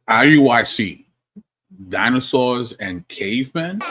Iuic, Dinosaurs and Cavemen.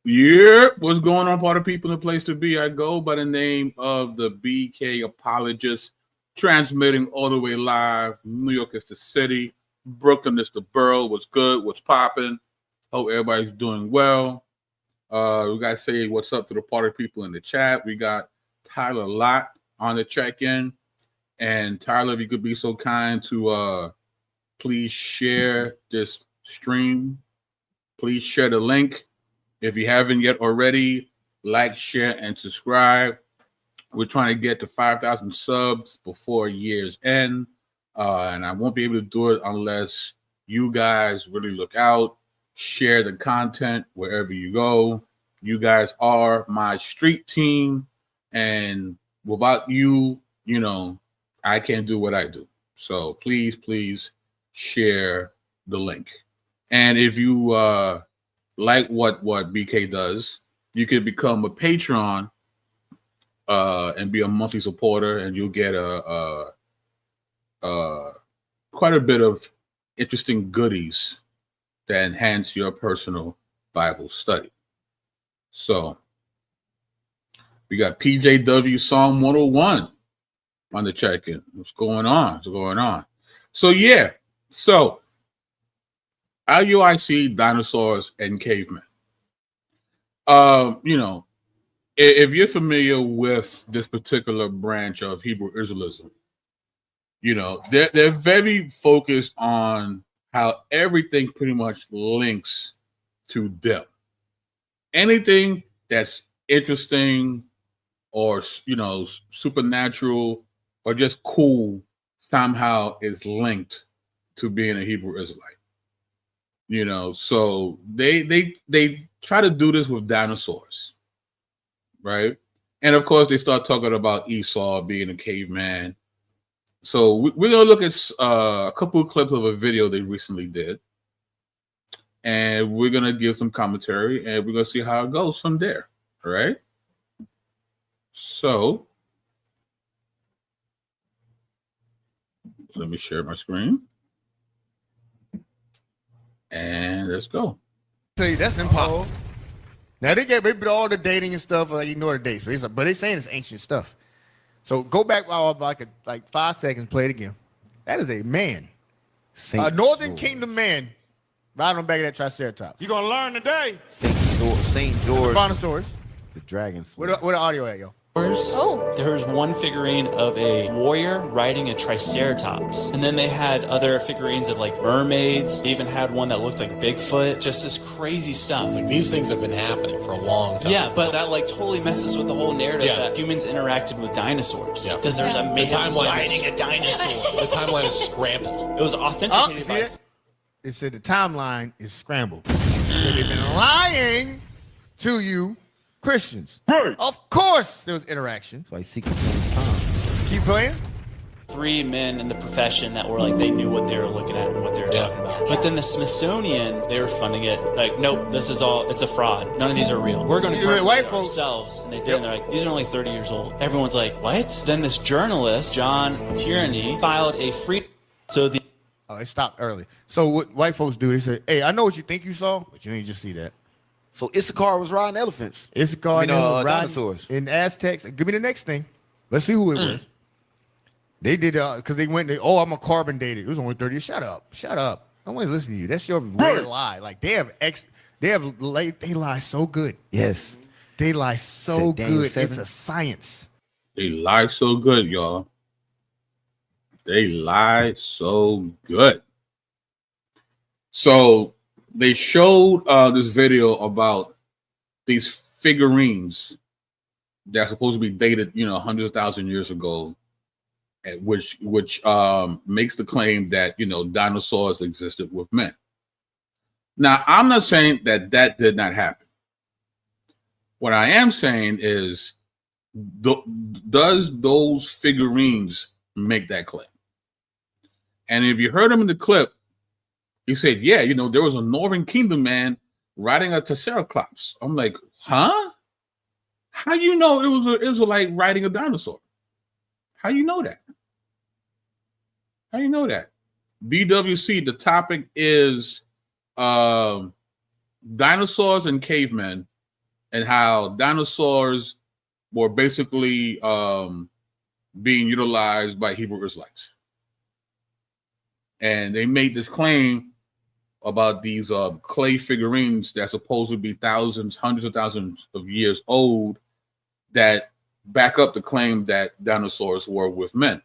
Yeah, what's going on, party people? The place to be. I go by the name of the BK Apologist, transmitting all the way live. New York is the city. Brooklyn is the borough. What's good? What's popping? Hope everybody's doing well. We got to say what's up to the party people in the chat. We got Tyler Lott on the check-in. And Tyler, if you could be so kind to please share this stream. Please share the link. If you haven't yet already, like, share, and subscribe. We're trying to get to 5,000 subs before year's end. And I won't be able to do it unless you guys really look out, share the content wherever you go. You guys are my street team. And without you, I can't do what I do. So please share the link. And if you like what BK does, you could become a patron and be a monthly supporter, and you'll get quite a bit of interesting goodies that enhance your personal Bible study. So we got PJW Psalm 101 on the check-in. What's going on? So Iuic, Dinosaurs, and Cavemen. If you're familiar with this particular branch of Hebrew Israelism, they're very focused on how everything pretty much links to them. Anything that's interesting or, supernatural or just cool somehow is linked to being a Hebrew Israelite. So they try to do this with dinosaurs, right? And of course, they start talking about Esau being a caveman. So we're gonna look at a couple of clips of a video they recently did, and we're gonna give some commentary, and we're gonna see how it goes from there. All right. So let me share my screen. And let's go. Tell you that's impossible. Now they put all the dating and stuff. Ignore the dates, but they're saying it's ancient stuff. So go back like 5 seconds. Play it again. That is a man, a Northern Kingdom man, riding on the back of that Triceratops. You gonna learn today. Saint George. Brontosaurus. The dragon. Where the audio at, yo? There's one figurine of a warrior riding a triceratops. And then they had other figurines of like mermaids. They even had one that looked like Bigfoot. Just this crazy stuff. Like these things have been happening for a long time. Yeah, but that like totally messes with the whole narrative that humans interacted with dinosaurs. Yeah. Because there's a man riding a dinosaur. The timeline is scrambled. It was authenticated by... It said the timeline is scrambled. They've been lying to you Christians. Right. Of course there was interaction. So I seek it his time. Keep playing. 3 men in the profession that were like, they knew what they were looking at and what they were talking about. But then the Smithsonian, they were funding it. Like, nope, this is all, it's a fraud. None of these are real. We're going to prove it ourselves. And they did. And they're like, these are only 30 years old. Everyone's like, what? Then this journalist, John Tierney, filed a free... So the... Oh, it stopped early. So what white folks do, they say, hey, I know what you think you saw, but you ain't just see that. So Issachar was riding elephants. Issachar was riding dinosaurs. In Aztecs. Give me the next thing. Let's see who it was. They did, because I'm a carbon dated. It was only 30. Shut up. No one's listening to you. That's your weird lie. Like, they lie so good. Yes. They lie so good. It's a science. They lie so good, y'all. They lie so good. So they showed this video about these figurines that are supposed to be dated, hundreds of thousands of years ago, which makes the claim that, dinosaurs existed with men. Now, I'm not saying that did not happen. What I am saying is Does those figurines make that claim? And if you heard him in the clip, he said, yeah, there was a Northern Kingdom man riding a Triceratops. I'm like, huh? How you know it was an Israelite riding a dinosaur? How you know that? How you know that? DWC, the topic is dinosaurs and cavemen, and how dinosaurs were basically being utilized by Hebrew Israelites. And they made this claim about these clay figurines that supposed to be thousands, hundreds of thousands of years old that back up the claim that dinosaurs were with men.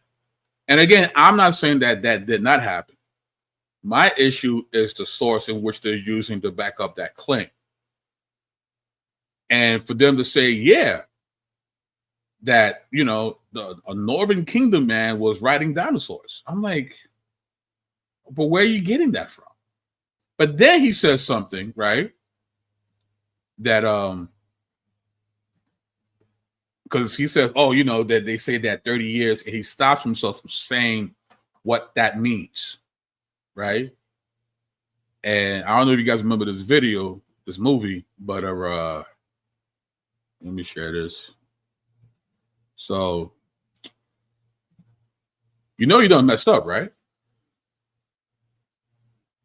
And again, I'm not saying that did not happen. My issue is the source in which they're using to back up that claim. And for them to say, yeah, that, a Northern Kingdom man was riding dinosaurs. I'm like, but where are you getting that from? But then he says something, right? That, because he says, that they say that 30 years, and he stops himself from saying what that means, right? And I don't know if you guys remember this movie, but let me share this. So, you done messed up, right?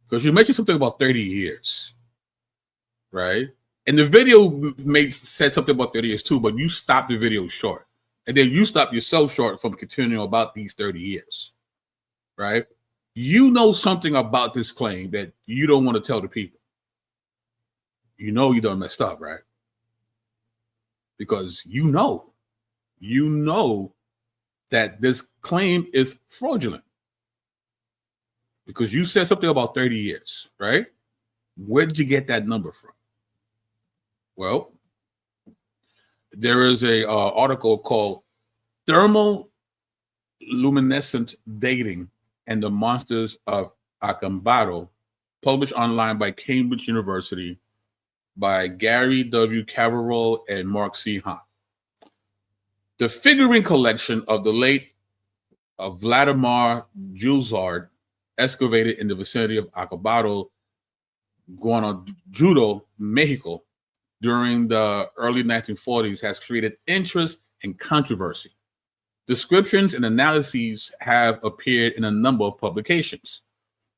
Because you mentioned something about 30 years, right? And the video said something about 30 years too, but you stopped the video short. And then you stopped yourself short from continuing about these 30 years, right? You know something about this claim that you don't want to tell the people. You done messed up, right? Because you know that this claim is fraudulent. Because you said something about 30 years, right? Where did you get that number from? Well, there is a article called Thermal Luminescent Dating and the Monsters of Acambaro, published online by Cambridge University by Gary W. Caverill and Mark C. Hahn. The figurine collection of the late Vladimir Julzard, excavated in the vicinity of Acambaro, Guanajuato, Mexico, during the early 1940s, has created interest and controversy. Descriptions and analyses have appeared in a number of publications.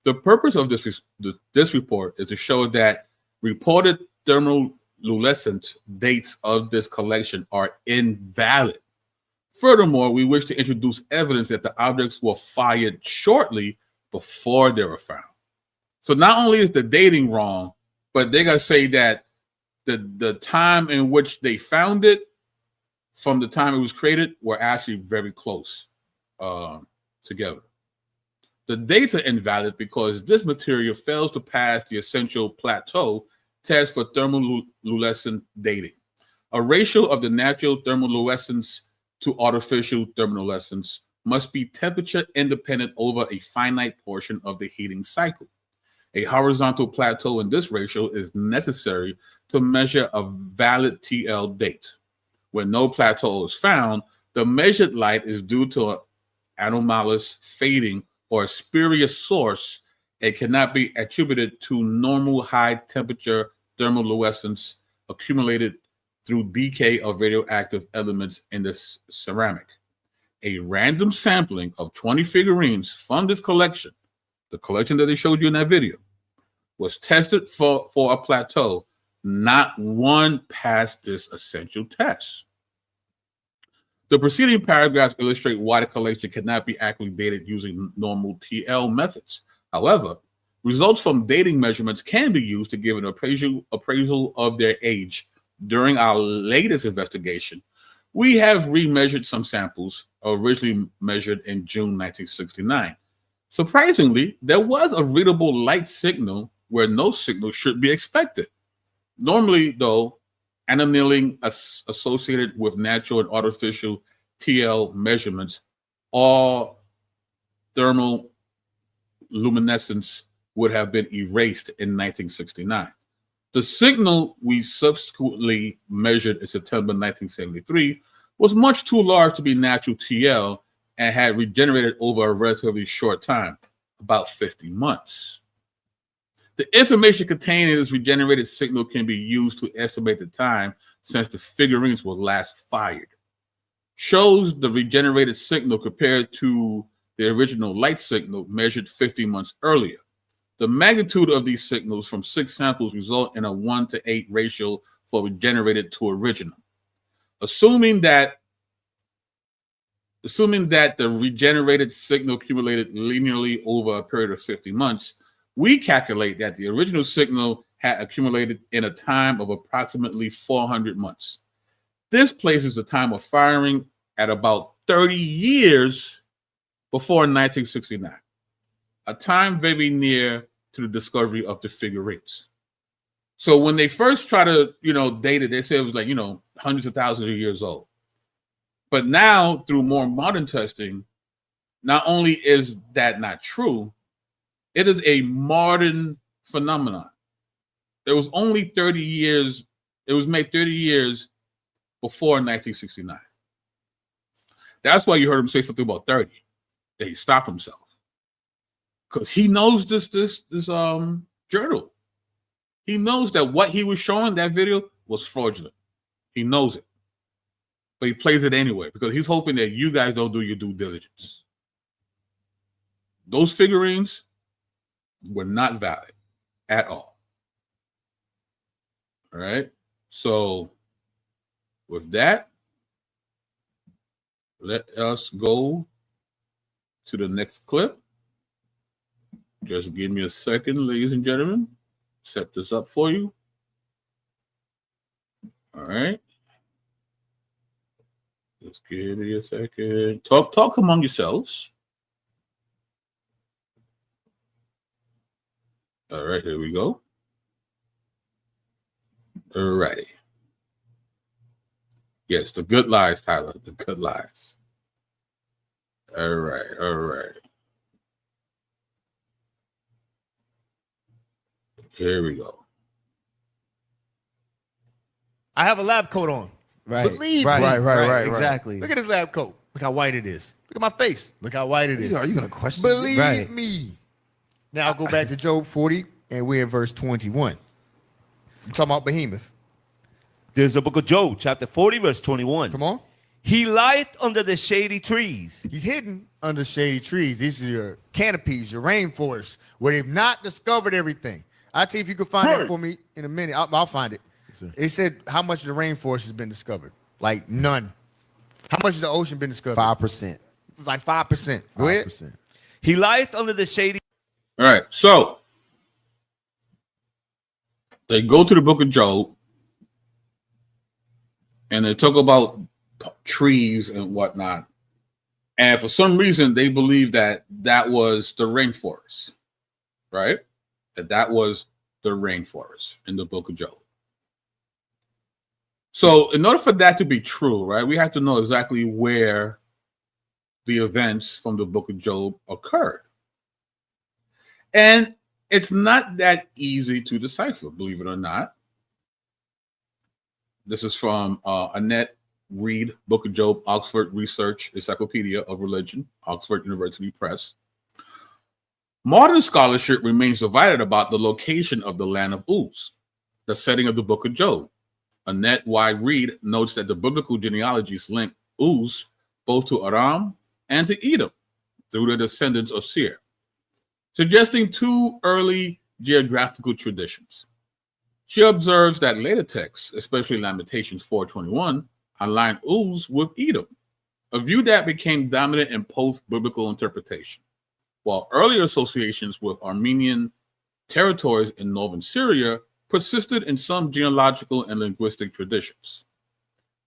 The purpose of this report is to show that reported thermoluminescent dates of this collection are invalid. Furthermore, we wish to introduce evidence that the objects were fired shortly before they were found. So not only is the dating wrong, but they're going to say that the time in which they found it from the time it was created were actually very close together. The dates are invalid because this material fails to pass the essential plateau test for thermoluminescent dating. A ratio of the natural thermoluminescence to artificial thermoluminescence must be temperature independent over a finite portion of the heating cycle. A horizontal plateau in this ratio is necessary to measure a valid TL date. When no plateau is found, the measured light is due to an anomalous fading or a spurious source. It cannot be attributed to normal high temperature thermoluminescence accumulated through decay of radioactive elements in the ceramic. A random sampling of 20 figurines from this collection, the collection that they showed you in that video, was tested for a plateau. Not one passed this essential test. The preceding paragraphs illustrate why the collection cannot be accurately dated using normal TL methods. However, results from dating measurements can be used to give an appraisal of their age. During our latest investigation, we have remeasured some samples originally measured in June 1969. Surprisingly, there was a readable light signal where no signal should be expected. Normally, though, annealing associated with natural and artificial TL measurements, all thermal luminescence would have been erased in 1969. The signal we subsequently measured in September 1973 was much too large to be natural TL and had regenerated over a relatively short time, about 50 months. The information contained in this regenerated signal can be used to estimate the time since the figurines were last fired. Shows the regenerated signal compared to the original light signal measured 50 months earlier. The magnitude of these signals from 6 samples result in a 1:8 ratio for regenerated to original. Assuming that the regenerated signal accumulated linearly over a period of 50 months, we calculate that the original signal had accumulated in a time of approximately 400 months. This places the time of firing at about 30 years before 1969, a time very near to the discovery of the figurines. So when they first try to, date it, they say it was like, hundreds of thousands of years old. But now, through more modern testing, not only is that not true, it is a modern phenomenon. It was only 30 years, it was made 30 years before 1969. That's why you heard him say something about 30, that he stopped himself. Because he knows this journal. He knows that what he was showing, that video, was fraudulent. He knows it. But he plays it anyway because he's hoping that you guys don't do your due diligence. Those figurines were not valid at all. All right. So with that, let us go to the next clip. Just give me a second, ladies and gentlemen. Set this up for you. All right. Just give me a second. Talk among yourselves. All right, here we go. All righty. Yes, the good lies, Tyler. The good lies. All right, all right. Here we go. I have a lab coat on. Right. Believe right, me. right, right, right, Exactly. Look at this lab coat. Look how white it is. Look at my face. Look how white it is. Are you going to question Believe me. Now I'll go back to Job 40, and we're in verse 21. I'm talking about Behemoth. There's the book of Job, chapter 40, verse 21. Come on. He lieth under the shady trees. He's hidden under shady trees. These are your canopies, your rainforests, where they've not discovered everything. I'll tell you if you can find that for me in a minute. I'll find it. It said how much of the rainforest has been discovered. Like none. How much has the ocean been discovered? 5%. Like 5%. Go ahead. 5%. He lieth under the shady. All right. So they go to the book of Job and they talk about trees and whatnot. And for some reason, they believe that was the rainforest, right? That was the rainforest in the book of Job. So in order for that to be true, right, we have to know exactly where the events from the book of Job occurred. And it's not that easy to decipher, believe it or not. This is from Annette Reed, Book of Job, Oxford Research Encyclopedia of Religion, Oxford University Press. Modern scholarship remains divided about the location of the land of Uz, the setting of the book of Job. Annette Y. Reed notes that the biblical genealogies link Uz both to Aram and to Edom through the descendants of Seir, suggesting two early geographical traditions. She observes that later texts, especially Lamentations 4:21, align Uz with Edom, a view that became dominant in post-biblical interpretation, while earlier associations with Armenian territories in northern Syria persisted in some genealogical and linguistic traditions.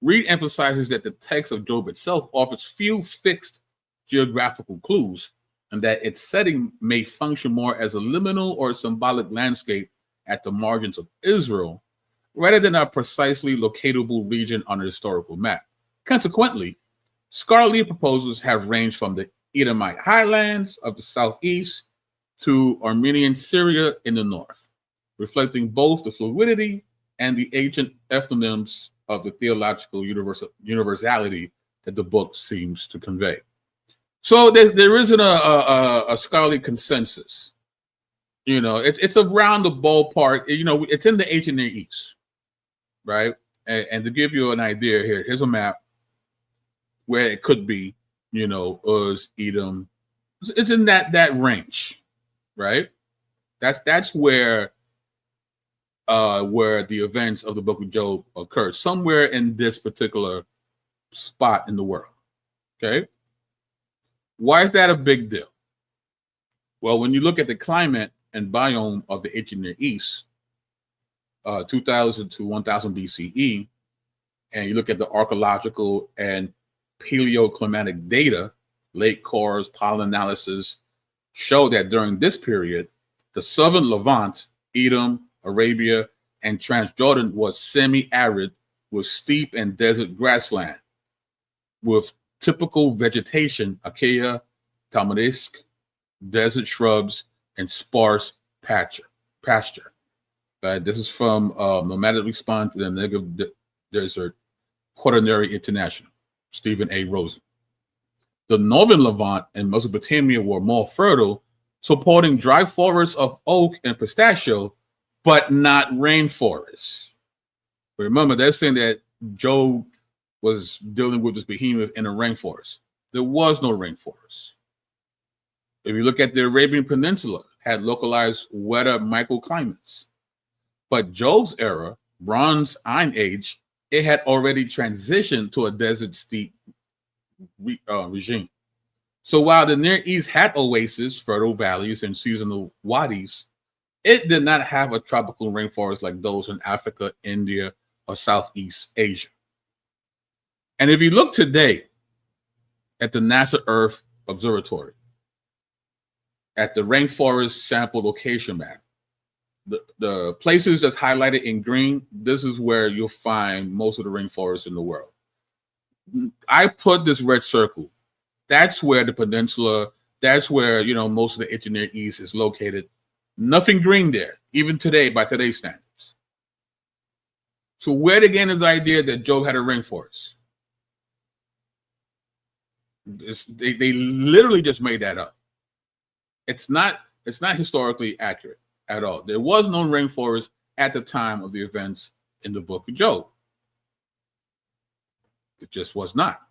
Reed emphasizes that the text of Job itself offers few fixed geographical clues, and that its setting may function more as a liminal or symbolic landscape at the margins of Israel, rather than a precisely locatable region on a historical map. Consequently, scholarly proposals have ranged from the Edomite highlands of the southeast to Armenian Syria in the north, reflecting both the fluidity and the ancient ethnonyms of the theological universality that the book seems to convey. So there isn't a scholarly consensus. You know, it's around the ballpark. You know, it's in the ancient Near East, right? And to give you an idea here, here's a map where it could be. You know, Uz, Edom. It's in that range, right? That's where the events of the book of Job occurred, somewhere in this particular spot in the world. Okay. Why is that a big deal? Well, when you look at the climate and biome of the ancient Near East, 2000 to 1000 BCE, and you look at the archaeological and paleoclimatic data, lake cores, pollen analysis, show that during this period, the southern Levant, Edom, Arabia, and Transjordan was semi-arid with steep and desert grassland, with typical vegetation, acacia, tamarisk, desert shrubs, and sparse pasture. This is from Nomadic Response to the Negev Desert, Quaternary International, Stephen A. Rosen. The northern Levant and Mesopotamia were more fertile, supporting dry forests of oak and pistachio, but not rainforests. Remember, they're saying that Job was dealing with this behemoth in a rainforest. There was no rainforest. If you look at the Arabian Peninsula, had localized wetter microclimates. But Job's era, Bronze Iron Age, it had already transitioned to a desert steppe regime. So while the Near East had oases, fertile valleys, and seasonal wadis, it did not have a tropical rainforest like those in Africa, India, or Southeast Asia. And if you look today at the NASA Earth Observatory, at the rainforest sample location map, the places that's highlighted in green, this is where you'll find most of the rainforests in the world. I put this red circle. That's where the peninsula, that's where, you know, most of the ancient Near East is located. Nothing green there, even today, by today's standards. So where to get this idea that Job had a rainforest? They literally just made that up. It's not historically accurate at all. There was no rainforest at the time of the events in the book of Job. It just was not.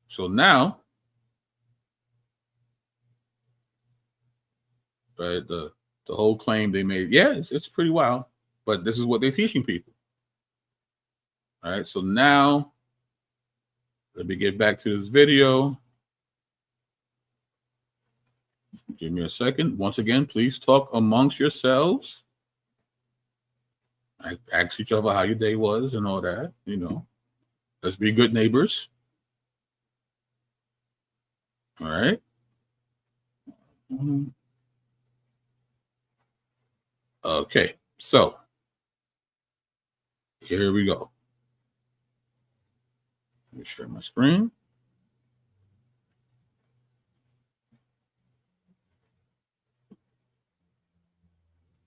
So now, right, the whole claim they made, yeah, it's pretty wild, but this is what they're teaching people. All right, so now let me get back to this video. Give me a second. Once again, please talk amongst yourselves. I ask each other how your day was and all that, you know. Let's be good neighbors. All right. Okay, so here we go. Let me share my screen.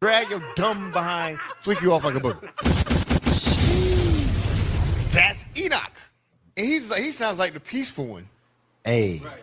Drag your dumb behind, flick you off like a booger. That's Enoch. And he sounds like the peaceful one. Hey, right.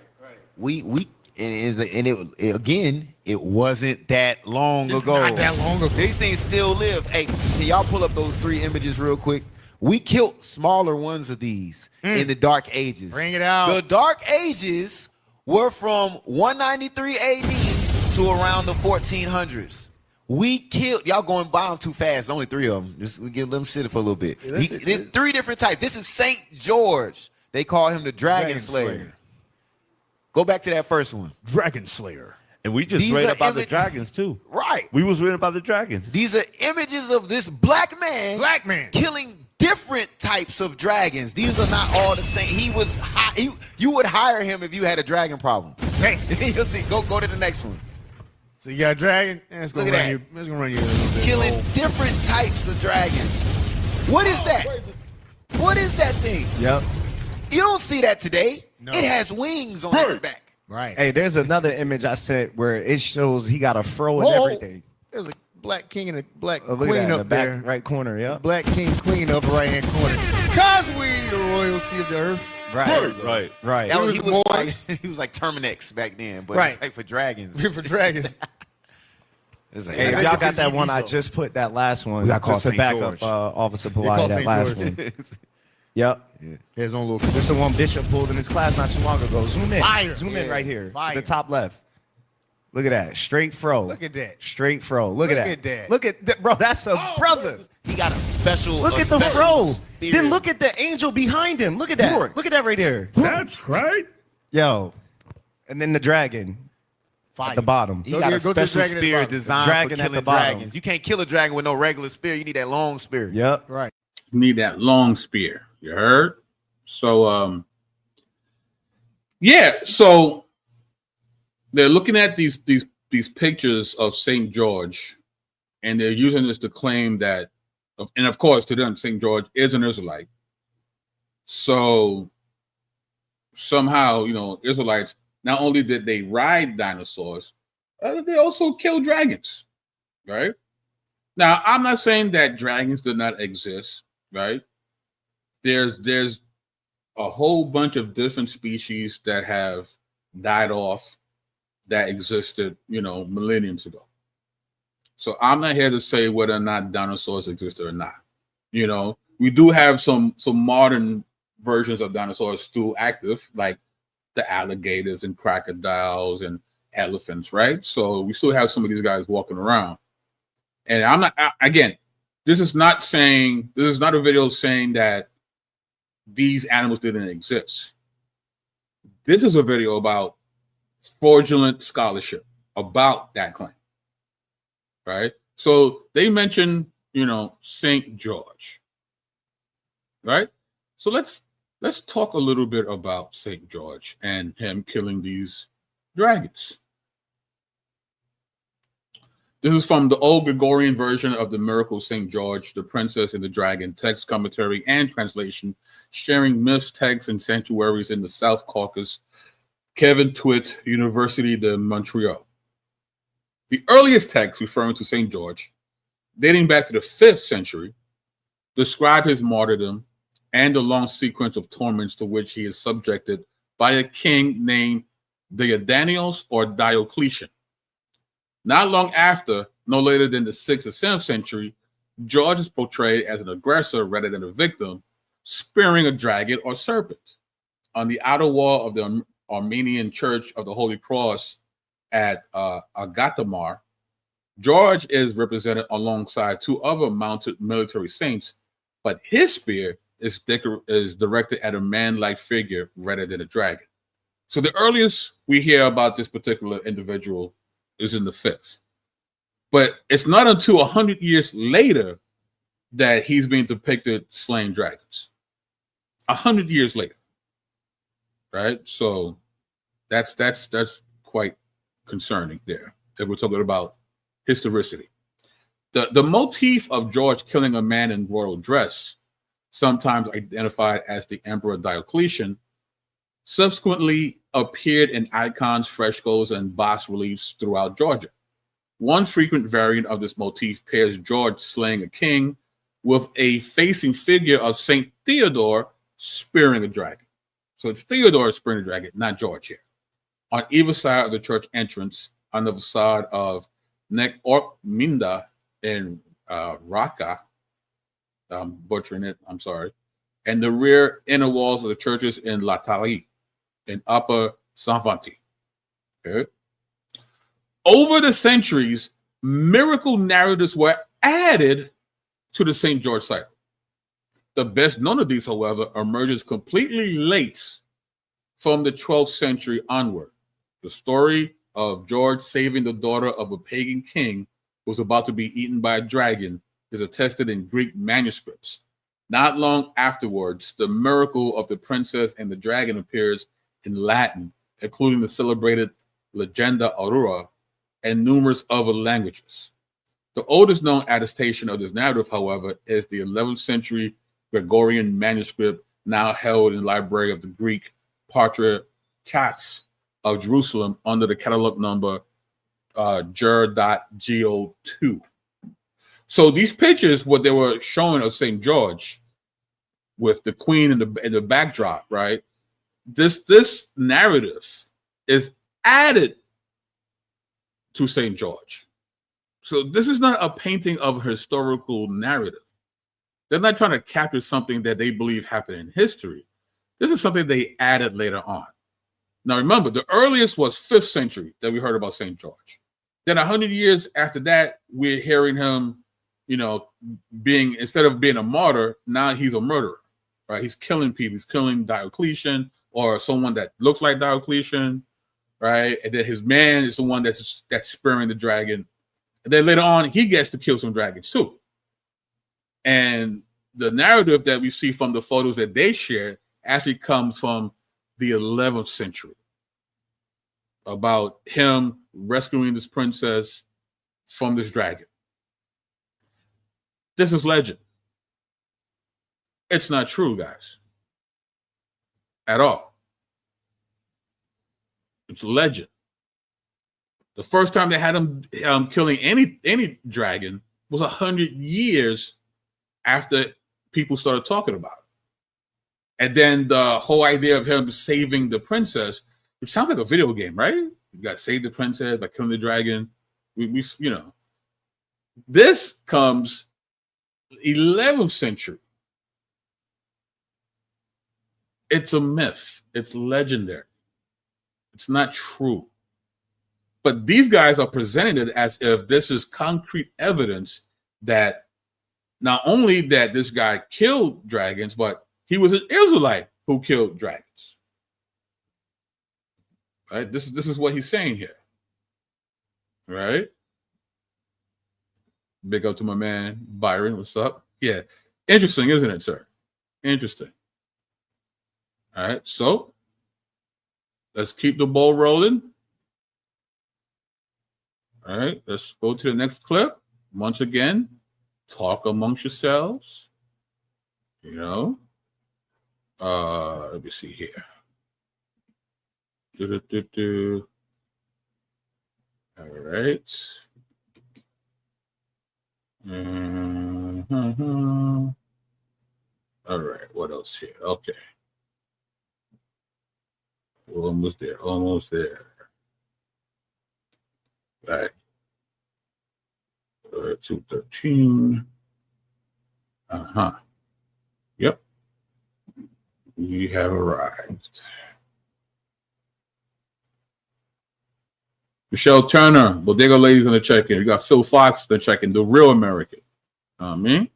It wasn't that long ago. Not that long ago. These things still live. Hey, can y'all pull up those 3 images real quick? We killed smaller ones of these in the Dark Ages. Bring it out. The Dark Ages were from 193 AD to around the 1400s. We killed, y'all going by them too fast. Only 3 of them. Just give them sit for a little bit. There's 3 different types. This is Saint George. They call him the Dragon Slayer. Go back to that first one. Dragon Slayer. And we just read about the dragons too. Right. We was reading about the dragons. These are images of this black man killing different types of dragons. These are not all the same. He was you would hire him if you had a dragon problem. Hey, you'll see. Go to the next one. So you got a dragon. It's gonna run you. It's gonna run you a little bit. Killing different types of dragons. What is that? What is that thing? Yep. You don't see that today. No. It has wings on its back. Right. Hey, there's another image I sent where it shows he got a fro and everything. There's a black king and a black Look at queen that, in up the back there. right corner, yeah. Black king, queen up right hand corner. Cause we the royalty of the earth. Right. That was, It he, was was more- like, he was like Terminex back then, but Right. it's like for dragons. For dragons. It's like, Hey, if think y'all it got could that be one I so. just put, that last one, We gotta call just to St. back George. up Officer call Polite, that St. last George. one. Yep. His own little. This is the one Bishop pulled in his class not too long ago. Zoom in. Fire. Zoom in Yeah. right here. Fire. The top left. Look at that. Straight fro. Look at that. Straight fro. Look at at that. Look at that. Bro, that's a brother. he got a special. Look a at the special fro. spirit. Then look at the angel behind him. Look at that. Lord. Look at that right there. That's right. Yo. And then the dragon Fire. at the bottom. He got a Go to the special dragon at the spear bottom. designed Dragon for at killing the bottom. dragons. You can't kill a dragon with no regular spear. You need that long spear. Yep. Right. You need that long spear. You heard? So yeah, so they're looking at these pictures of St. George, and they're using this to claim that, and of course to them, St. George is an Israelite. So somehow, Israelites, not only did they ride dinosaurs, they also killed dragons, right? Now, I'm not saying that dragons did not exist, right? There's a whole bunch of different species that have died off that existed, millenniums ago. So I'm not here to say whether or not dinosaurs existed or not. We do have some modern versions of dinosaurs still active, like the alligators and crocodiles and elephants, right? So we still have some of these guys walking around. And I'm not, again, this is not a video saying that these animals didn't exist. This is a video about fraudulent scholarship about that claim, right? So they mentioned, St. George, right? So let's talk a little bit about St. George and him killing these dragons. This is from the old Gregorian version of the Miracle of St. George, the Princess and the Dragon, text, commentary, and translation, sharing myths, texts, and sanctuaries in the South Caucasus, Kevin Twitt, Université de Montreal. The earliest texts referring to St. George, dating back to the 5th century, describe his martyrdom and the long sequence of torments to which he is subjected by a king named Diodannios or Diocletian. Not long after, no later than the 6th or 7th century, George is portrayed as an aggressor rather than a victim, spearing a dragon or serpent. On the outer wall of the Armenian Church of the Holy Cross at Agatamar, George is represented alongside 2 other mounted military saints, but his spear is directed at a man-like figure rather than a dragon. So the earliest we hear about this particular individual is in the 5th. But it's not until 100 years later that he's being depicted slaying dragons. 100 years later, right? So that's quite concerning there, if we're talking about historicity. The motif of George killing a man in royal dress, sometimes identified as the Emperor Diocletian, subsequently appeared in icons, frescoes, and bas-reliefs throughout Georgia. One frequent variant of this motif pairs George slaying a king with a facing figure of Saint Theodore spearing a dragon. So it's Theodore spearing a dragon, not George here. On either side of the church entrance, on the facade of Nek Orp Minda in Raqqa, I'm butchering it, I'm sorry, and the rear inner walls of the churches in Latali, in Upper Sanfanti. Okay. Over the centuries, miracle narratives were added to the St. George cycle. The best known of these, however, emerges completely late from the 12th century onward. The story of George saving the daughter of a pagan king who was about to be eaten by a dragon is attested in Greek manuscripts. Not long afterwards, the miracle of the princess and the dragon appears in Latin, including the celebrated Legenda Aurora and numerous other languages. The oldest known attestation of this narrative, however, is the 11th century Gregorian manuscript now held in the Library of the Greek Patriarchate of Jerusalem under the catalog number Ger.go2. So these pictures, what they were showing of St. George with the queen in the backdrop, right? This narrative is added to St. George. So this is not a painting of a historical narrative. They're not trying to capture something that they believe happened in history. This is something they added later on. Now remember, the earliest was 5th century that we heard about St. George. Then 100 years after that, we're hearing him, being, instead of being a martyr, now he's a murderer, right? He's killing people. He's killing Diocletian or someone that looks like Diocletian, right? And then his man is the one that's spearing the dragon. And then later on, he gets to kill some dragons too. And the narrative that we see from the photos that they shared actually comes from the 11th century about him rescuing this princess from this dragon. This is legend. It's not true, guys. At all. It's legend. The first time they had him killing any dragon was 100 years after people started talking about it. And then the whole idea of him saving the princess, which sounds like a video game, right? You got to save the princess by killing the dragon. We this comes 11th century. It's a myth. It's legendary. It's not true. But these guys are presenting it as if this is concrete evidence that not only that this guy killed dragons, but he was an Israelite who killed dragons. Right? This is what he's saying here. Right? Big up to my man Byron. What's up? Yeah. Interesting, isn't it, sir? Interesting. All right, so let's keep the ball rolling. All right, let's go to the next clip. Once again, talk amongst yourselves. Let me see here. All right. All right, what else here? Okay. We're almost there. Almost there. Right. 213. Yep. We have arrived. Michelle Turner, Bodega Ladies on the check-in. You got Phil Fox on the check-in, the real American. Me.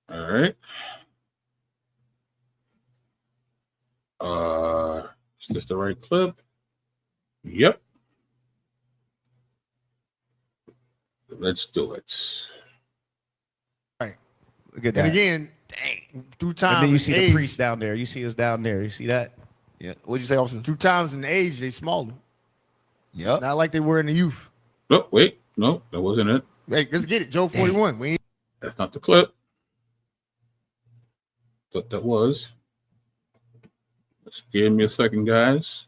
All right. Is this the right clip? Yep. Let's do it. Right. Look at that. And again, dang, through time. And then you see age, the priest down there. You see us down there. You see that? Yeah. What'd you say, Austin? Through times and age, they smaller. Yep. Not like they were in the youth. Oh, wait. No, that wasn't it. Hey, let's get it. Joe 41. That's not the clip. But that was. Just give me a second, guys.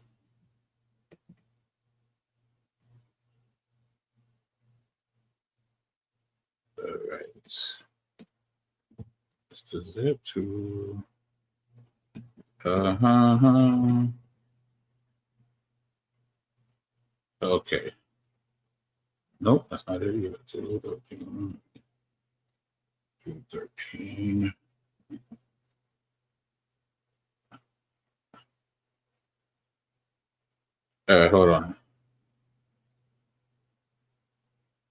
All right. This is it to. Okay. Nope, that's not it either. 213. 213. All right, hold on.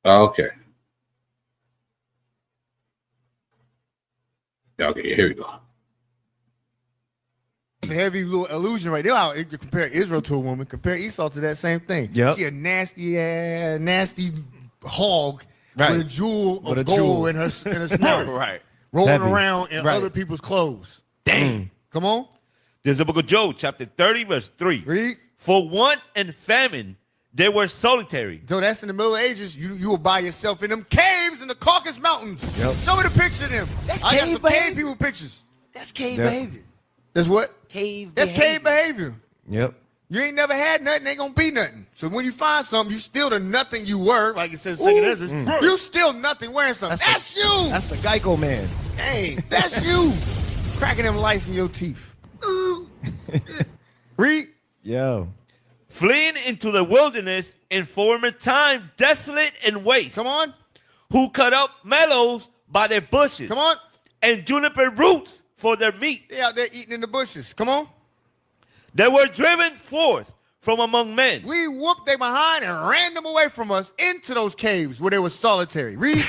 Okay. Okay, here we go. It's a heavy little illusion right there. You compare Israel to a woman, compare Esau to that same thing. Yep. She a nasty hog right. with a jewel of gold in her snout. Right. Rolling Heavy. around in Right. other people's clothes. Dang. Come on. This is the book of Job, chapter 30, verse 3. Read. For want and famine, they were solitary. So that's in the Middle Ages. You will buy yourself in them caves in the Caucasus Mountains. Yep. Show me the picture of them. That's I got cave some cave behavior. people pictures. That's cave Yep. behavior. That's what? Cave That's behavior. cave behavior. Yep. You ain't never had nothing, ain't gonna be nothing. So when you find something, you still the nothing you were, like it says second Ezra. You still nothing wearing something. That's you. That's the Geico man. Hey, that's you. Cracking them lights in your teeth. Read. Yo. Fleeing into the wilderness in former time, desolate and waste. Come on. Who cut up meadows by their bushes. Come on. And juniper roots for their meat. They out there eating in the bushes. Come on. They were driven forth from among men. We whooped they behind and ran them away from us into those caves where they were solitary. Read.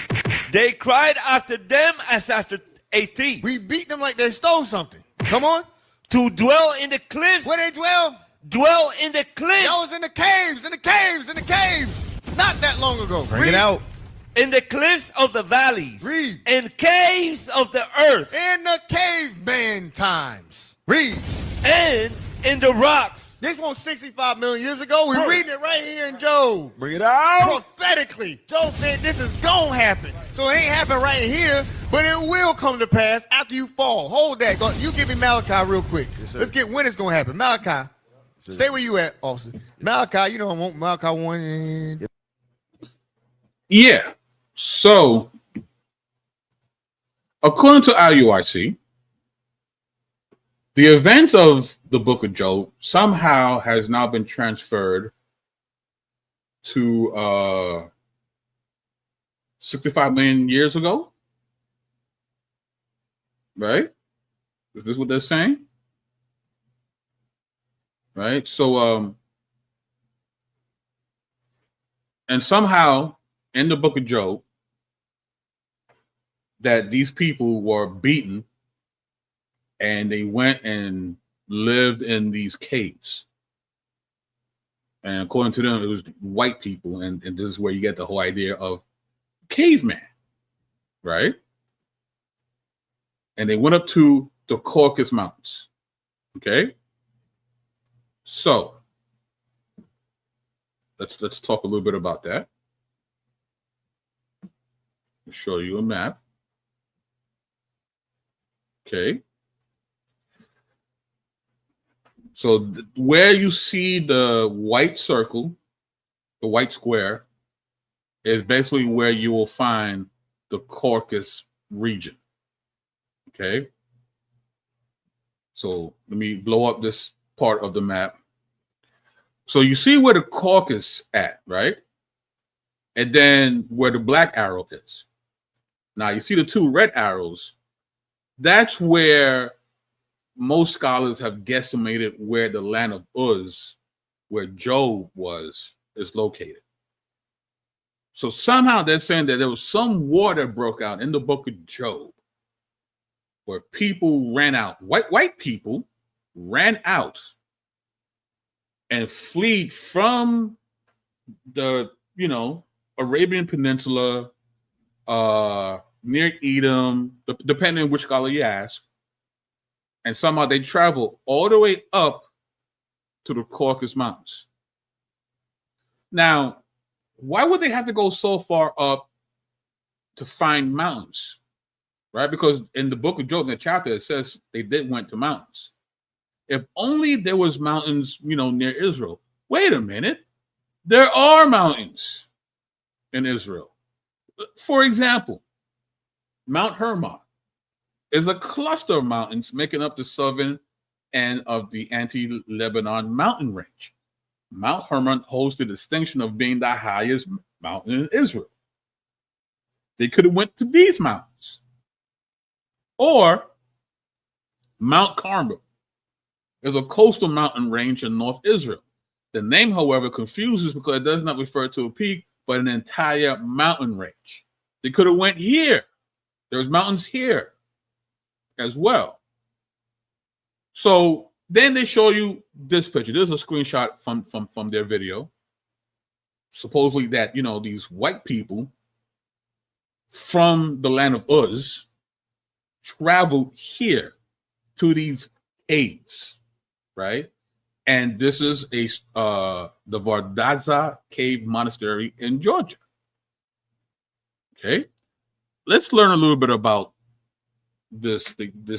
They cried after them as after a thief. We beat them like they stole something. Come on. To dwell in the cliffs. Where they dwell? Dwell in the cliffs. Y'all was in the caves, in the caves, in the caves. Not that long ago. Bring it out. In the cliffs of the valleys. Read. In caves of the earth. In the caveman times. Read. And in the rocks. This was 65 million years ago. We're reading it right here in Job. Bring it out. Prophetically, Job said this is gonna happen. So it ain't happen right here, but it will come to pass after you fall. Hold that. You give me Malachi real quick. Yes, Let's get when it's gonna happen. Malachi, stay where you at, officer. Malachi, you know I want Malachi 1 and... Yeah. So, according to Iuic, the events of the book of Job somehow has now been transferred to 65 million years ago. Right? Is this what they're saying? Right? So, and somehow in the book of Job, that these people were beaten and they went and lived in these caves. And according to them, it was white people. And this is where you get the whole idea of caveman, right? And they went up to the Caucasus Mountains. Okay. So let's talk a little bit about that. I'll show you a map. Okay. So where you see the white circle, the white square, is basically where you will find the Caucasus region. Okay. So let me blow up this part of the map. So you see where the Caucasus at, right? And then where the black arrow is. Now you see the two red arrows. That's where most scholars have guesstimated where the land of Uz, where Job was, is located. So somehow they're saying that there was some war that broke out in the book of Job where people ran out, white people ran out and fled from the, Arabian Peninsula, near Edom, depending on which scholar you ask. And somehow they travel all the way up to the Caucasus Mountains. Now, why would they have to go so far up to find mountains? Right? Because in the book of Job, in the chapter, it says they did went to mountains. If only there was mountains, near Israel. Wait a minute. There are mountains in Israel. For example, Mount Hermon is a cluster of mountains making up the southern end of the anti-Lebanon mountain range. Mount Hermon holds the distinction of being the highest mountain in Israel. They could have went to these mountains. Or Mount Carmel is a coastal mountain range in North Israel. The name, however, confuses because it does not refer to a peak, but an entire mountain range. They could have went here. There's mountains here as well. So then they show you this picture. This is a screenshot from their video. Supposedly that, these white people from the land of Uz traveled here to these caves, right? And this is the Vardaza Cave Monastery in Georgia. Okay, let's learn a little bit about this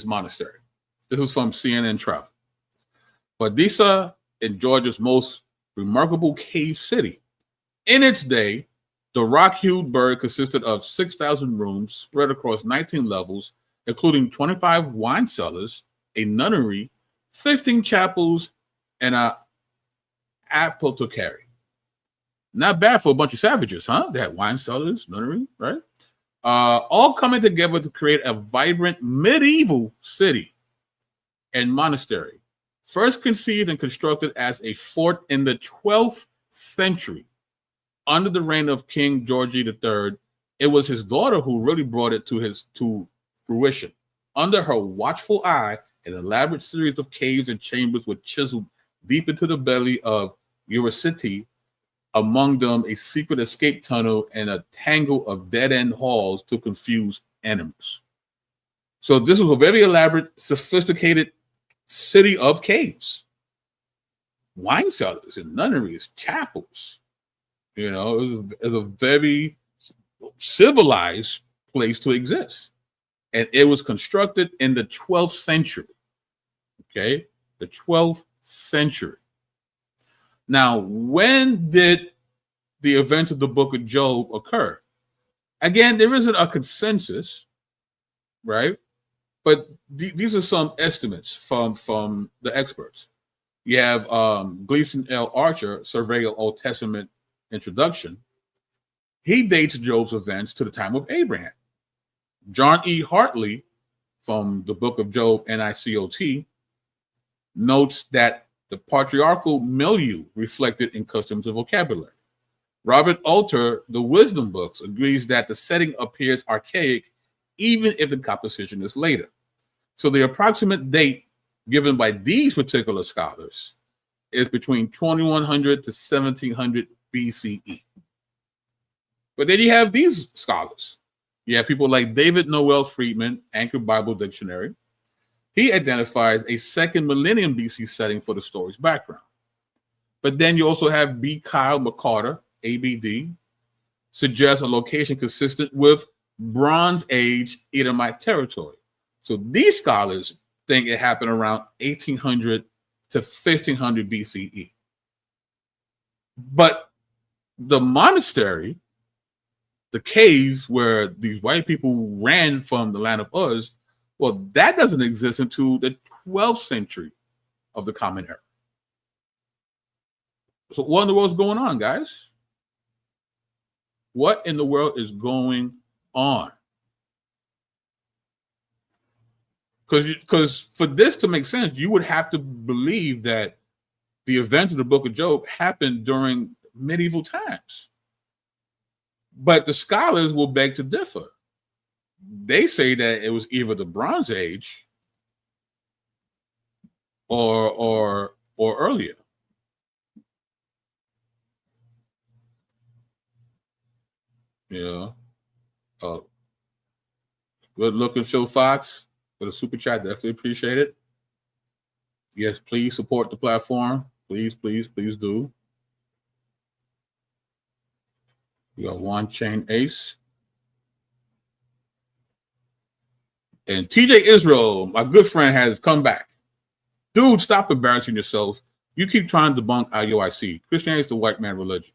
monastery. This is from CNN Travel. Vardaza in Georgia's most remarkable cave city. In its day, the rock-hued burg consisted of 6,000 rooms spread across 19 levels, including 25 wine cellars, a nunnery, 15 chapels, and an apothecary. Not bad for a bunch of savages, huh? They had wine cellars, nunnery, right? All coming together to create a vibrant medieval city and monastery. First conceived and constructed as a fort in the 12th century under the reign of King George III, it was his daughter who really brought it to fruition. Under her watchful eye, an elaborate series of caves and chambers were chiseled deep into the belly of Iuic, among them a secret escape tunnel and a tangle of dead-end halls to confuse enemies. So this was a very elaborate, sophisticated city of caves, wine cellars and nunneries, chapels. You know, it was a very civilized place to exist. And it was constructed in the 12th century. Okay, the 12th century. Now, when did the events of the book of Job occur? Again, there isn't a consensus, right? But these are some estimates from the experts. You have Gleason L. Archer, Survey of Old Testament Introduction. He dates Job's events to the time of Abraham. John E. Hartley, from the book of Job, NICOT, notes that the patriarchal milieu reflected in customs and vocabulary. Robert Alter, the Wisdom books, agrees that the setting appears archaic even if the composition is later. So the approximate date given by these particular scholars is between 2100 to 1700 BCE. But then you have these scholars. You have people like David Noel Friedman, Anchor Bible Dictionary. He identifies a second millennium BC setting for the story's background. But then you also have B. Kyle McCarter, ABD, suggests a location consistent with Bronze Age Edomite territory. So these scholars think it happened around 1800 to 1500 BCE. But the monastery, the caves where these white people ran from the land of Uz, well, that doesn't exist until the 12th century of the Common Era. So what in the world is going on, guys? What in the world is going on? Because for this to make sense, you would have to believe that the events of the book of Job happened during medieval times. But the scholars will beg to differ. They say that it was either the Bronze Age or earlier. Yeah. Good looking Phil Fox for the super chat. Definitely appreciate it. Yes, please support the platform. Please, please, please do. We got One Chain Ace. And TJ Israel, my good friend, has come back. Dude, stop embarrassing yourself. You keep trying to debunk IUIC. Christianity is the white man religion.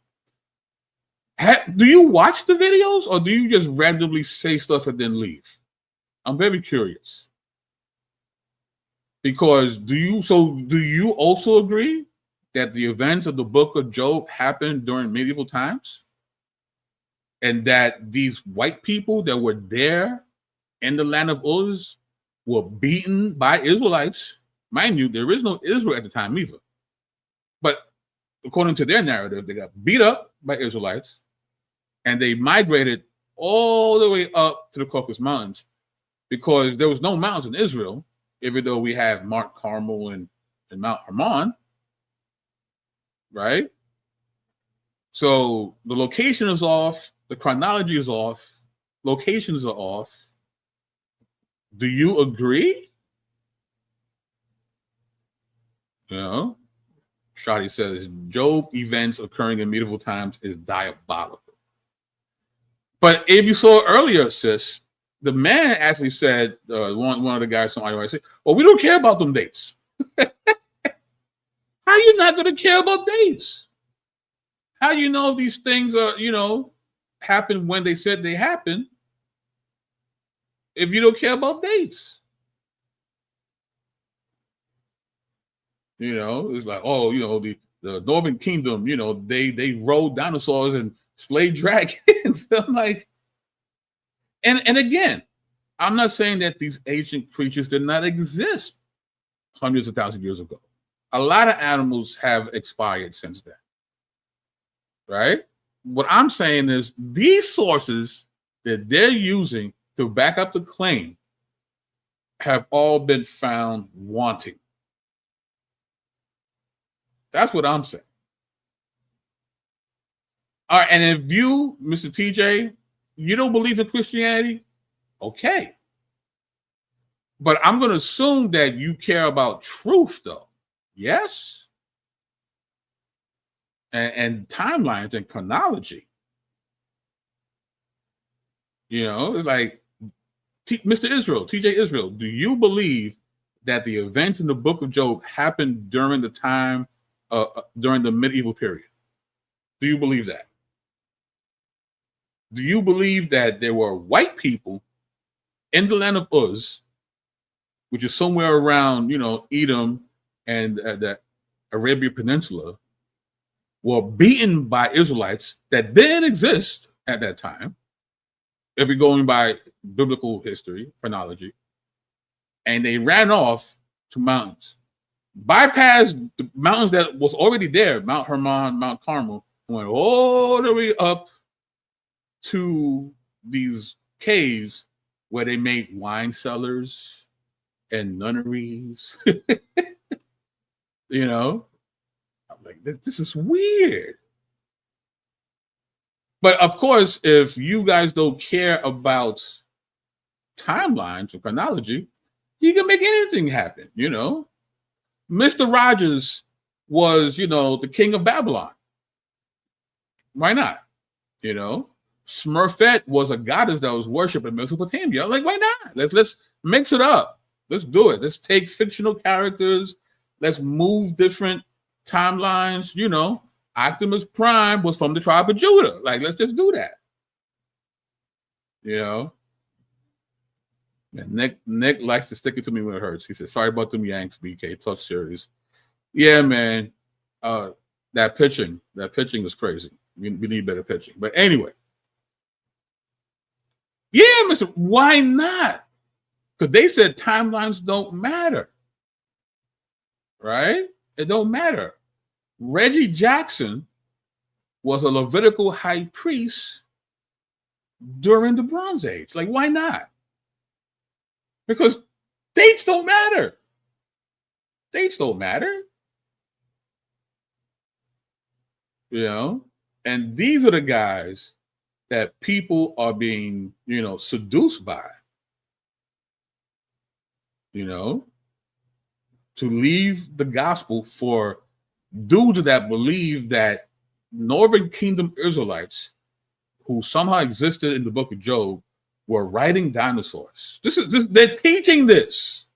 Do you watch the videos or do you just randomly say stuff and then leave? I'm very curious. Because do you also agree that the events of the book of Job happened during medieval times? And that these white people that were there in the land of Uz were beaten by Israelites? Mind you, there is no Israel at the time either. But according to their narrative, they got beat up by Israelites and they migrated all the way up to the Caucasus Mountains because there was no mountains in Israel, even though we have Mount Carmel and Mount Hermon, right? So the location is off, the chronology is off, locations are off. Do you agree? You know, Shadi says Job events occurring in medieval times is diabolical. But if you saw earlier, sis, the man actually said, one of the guys from IUIC, well, we don't care about them dates. How How are you not going to care about dates? How do you know if these things are, happen when they said they happen if you don't care about dates? It's like, the Northern Kingdom, they rode dinosaurs and slayed dragons. I'm like, and again, I'm not saying that these ancient creatures did not exist hundreds of thousands of years ago. A lot of animals have expired since then, right? What I'm saying is these sources that they're using to back up the claim have all been found wanting. That's what I'm saying. All right, and if you, Mr. TJ, you don't believe in Christianity, okay. But I'm going to assume that you care about truth, though. Yes? And timelines and chronology. It's like, Mr. Israel, TJ Israel, do you believe that the events in the book of Job happened during the time, during the medieval period? Do you believe that? Do you believe that there were white people in the land of Uz, which is somewhere around, Edom and the Arabian Peninsula, were beaten by Israelites that didn't exist at that time, if we're going by biblical history, chronology, and they ran off to mountains, bypassed the mountains that was already there, Mount Hermon, Mount Carmel, went all the way up to these caves where they made wine cellars and nunneries. I'm like, this is weird. But of course, if you guys don't care about timelines or chronology, you can make anything happen, Mr. Rogers was, the king of Babylon. Why not? Smurfette was a goddess that was worshipped in Mesopotamia. Like, why not? Let's mix it up. Let's do it. Let's take fictional characters. Let's move different timelines. Optimus Prime was from the tribe of Judah. Like, let's just do that. And Nick likes to stick it to me when it hurts. He says, sorry about them Yanks, BK. Tough series. Yeah, man. That pitching is crazy. We need better pitching. But anyway. Yeah, why not? Because they said timelines don't matter. Right? It don't matter. Reggie Jackson was a Levitical high priest during the Bronze Age. Like, why not? Because dates don't matter. Dates don't matter. And these are the guys that people are being, seduced by, to leave the gospel for dudes that believe that Northern Kingdom Israelites who somehow existed in the book of Job were riding dinosaurs. They're teaching this.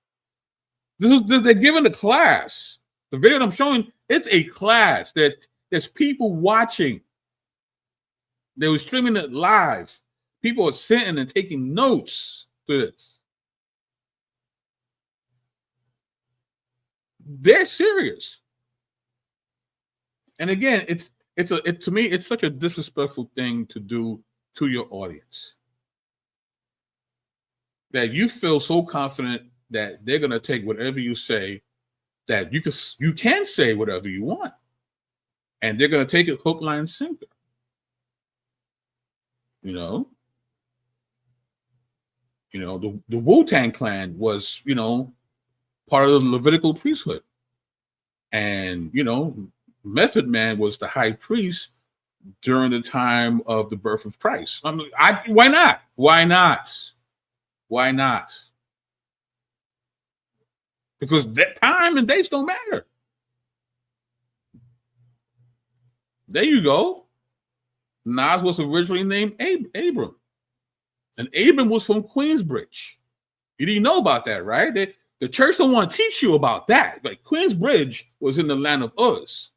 They're giving a class. The video that I'm showing, it's a class that there's people watching. They were streaming it live. People are sitting and taking notes to this. They're serious. And again, to me, it's such a disrespectful thing to do to your audience. That you feel so confident that they're gonna take whatever you say, that you can say whatever you want, and they're gonna take it hook, line, and sinker. The Wu-Tang Clan was, part of the Levitical priesthood. And, Method Man was the high priest during the time of the birth of Christ. Why not? Why not? Why not? Because that time and dates don't matter. There you go. Nas was originally named Abram. And Abram was from Queensbridge. You didn't know about that, right? The church don't want to teach you about that. Like Queensbridge was in the land of Uz.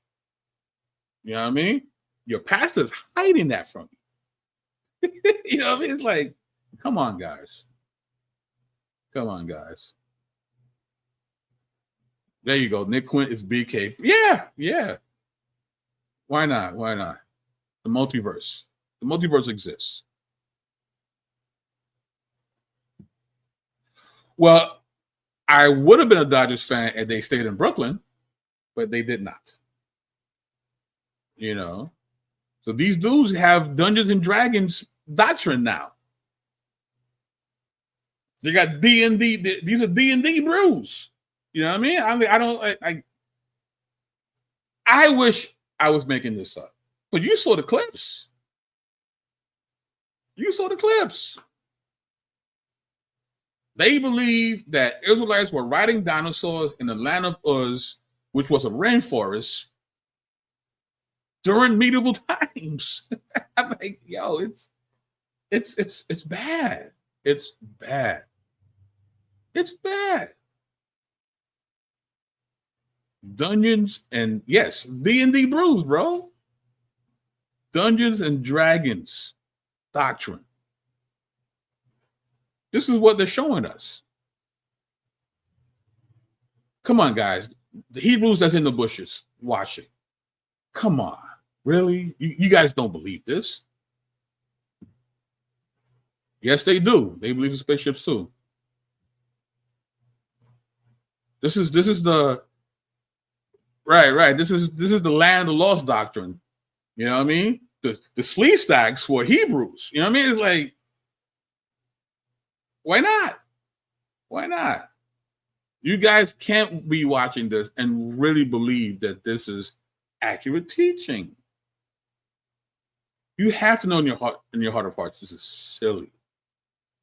You know what I mean? Your pastor's hiding that from you. You know what I mean? It's like, come on, guys. Come on, guys. There you go. Nick Quint is BK. Yeah. Why not? Why not? The multiverse. The multiverse exists. Well, I would have been a Dodgers fan if they stayed in Brooklyn, but they did not. You know? So these dudes have Dungeons and Dragons doctrine now. They got D&D. These are D&D brews. You know what I mean? I wish I was making this up. But you saw the clips. You saw the clips. They believe that Israelites were riding dinosaurs in the land of Uz, which was a rainforest, during medieval times. I'm like, yo, it's bad. It's bad. It's bad. Dungeons and yes, D&D brews, bro. Dungeons and Dragons doctrine. This is what they're showing us. Come on, guys. The Hebrews that's in the bushes watching. Come on. Really? You guys don't believe this? Yes, they do. They believe in spaceships too. This is the right. This is the land of lost doctrine. You know what I mean? The sleeve stacks were Hebrews. You know what I mean? It's like, why not? Why not? You guys can't be watching this and really believe that this is accurate teaching. You have to know in your heart of hearts, this is silly.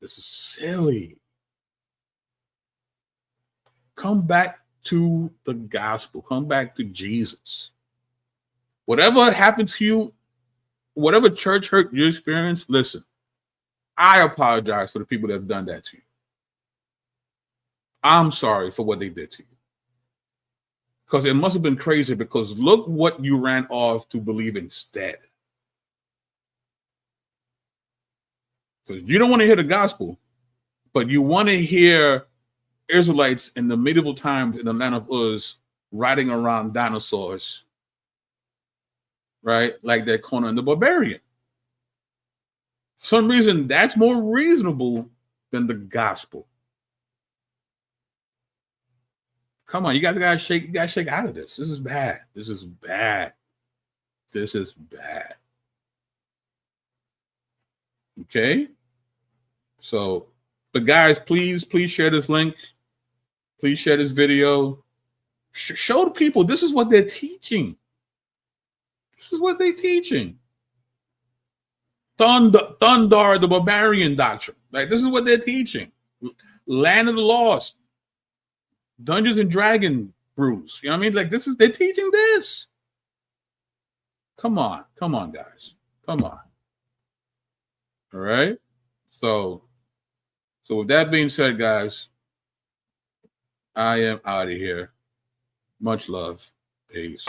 This is silly. Come back to the gospel. Come back to Jesus. Whatever happened to you, whatever church hurt you experienced, listen, I apologize for the people that have done that to you. I'm sorry for what they did to you. Because it must have been crazy, because look what you ran off to believe instead. Because you don't want to hear the gospel, but you want to hear Israelites in the medieval times in the land of Uz riding around dinosaurs, right? Like that Conan the Barbarian. For some reason, that's more reasonable than the gospel. Come on, you guys gotta shake. You gotta shake out of this. This is bad. This is bad. This is bad. Okay. So, but guys, please share this link. Please share this video. Show the people this is what they're teaching. This is what they're teaching. Thundar the Barbarian doctrine. Like, this is what they're teaching. Land of the Lost. Dungeons and Dragon brews. You know what I mean? Like, they're teaching this. Come on, guys. Come on. All right. So with that being said, guys, I am out of here. Much love. Peace.